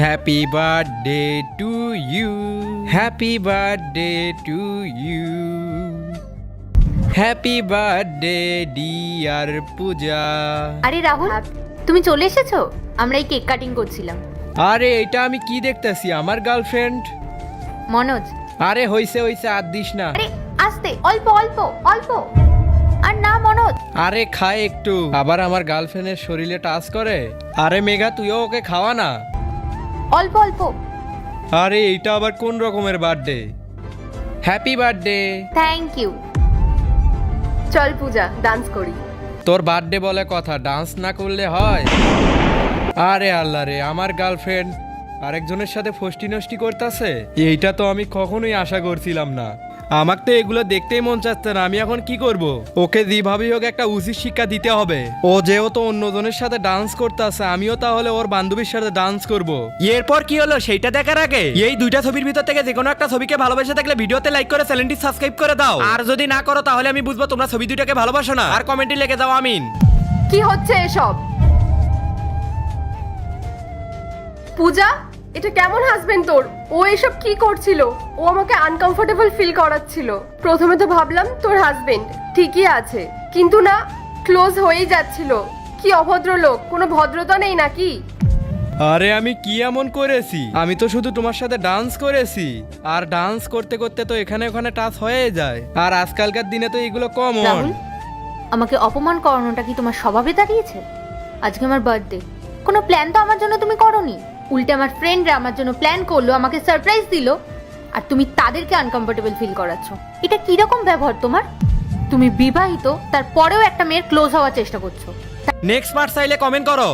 Happy birthday to you, happy birthday to you, happy birthday dear Puja. আরে রাহুল, তুমি চলে এসেছো? আমরা এই কেক কাটিং করছিলাম। আরে এটা আমি কি দেখতেছি, আমার গার্লফ্রেন্ড। মনোজ, আরে হইছে হইছে, আর দিস না। আরে আস্তে, অল্প অল্প অল্প। আর না মনোজ। আরে খায় একটু, আবার আমার গার্লফ্রেন্ডের শরীরে টাচ করে। আরে মেঘা, তুইও ওকে খাওয়া না। অল্প অল্প। আরে এইটা আবার কোন রকমের birthday? Happy birthday. Thank you. চল পূজা, ডান্স করি। তোর বার্থডে বলে কথা, ডান্স না করলে হয়? আরে আল্লাহ রে, আমার গার্লফ্রেন্ড আরেকজনের সাথে ফষ্টি নষ্টি করতেছে। এইটা তো আমি কখনোই আশা করছিলাম না। আমাকে তো এগুলো দেখতেই মন চাচ্ছে না। আমি এখন কি করব? ওকে যেভাবেই হোক একটা উচিত শিক্ষা দিতে হবে। ও যেহেতু অন্যজনের সাথে ডান্স করতেছে, আমিও তাহলে ওর বান্ধবীর সাথে ডান্স করব। এরপর কি হলো সেইটা দেখার আগে এই দুইটা ছবির ভিতর থেকে যে কোনো একটা ছবিকে ভালোবেসে থাকলে ভিডিওতে লাইক করে চ্যানেলটি সাবস্ক্রাইব করে দাও। আর যদি না করো তাহলে আমি বুঝবো তোমরা ছবি দুইটাকে ভালোবাসো না। আর কমেন্টে লিখে দাও আমিন। কি হচ্ছে এসব? পূজা, এটা কেমন হাজবেন্ড তোর? ও এসব কি করছিল? ও আমাকে আনকমফোর্টেবল ফিল করাচ্ছিল। প্রথমে তো ভাবলাম তোর হাজবেন্ড ঠিকই আছে, কিন্তু না, ক্লোজ হয়েই যাচ্ছিল। কি অভদ্র লোক, কোনো ভদ্রতা নেই নাকি? আরে আমি কি এমন করেছি? আমি তো শুধু তোমার সাথে ডান্স করেছি। আর ডান্স করতে করতে তো এখানে ওখানে টাচ হয়ে যায়। আর আজকালকার দিনে তো এগুলো কমন। রাহুল, আমাকে অপমান করানোটা কি তোমার স্বভাবে দাঁড়িয়েছে? আজকে আমার বার্থডে, কোনো প্ল্যান তো আমার জন্য তুমি করোনি। উল্টে আমার ফ্রেন্ডরা আমার জন্য প্ল্যান করলো, আমাকে সারপ্রাইজ দিলো, আর তুমি তাদেরকে আনকমফোর্টেবল ফিল করাচ্ছ। এটা কিরকম ব্যবহার তোমার? তুমি বিবাহিত, তারপরেও একটা মেয়ের ক্লোজ হওয়ার চেষ্টা করছো। নেক্সট পার্ট চাইলে কমেন্ট করো।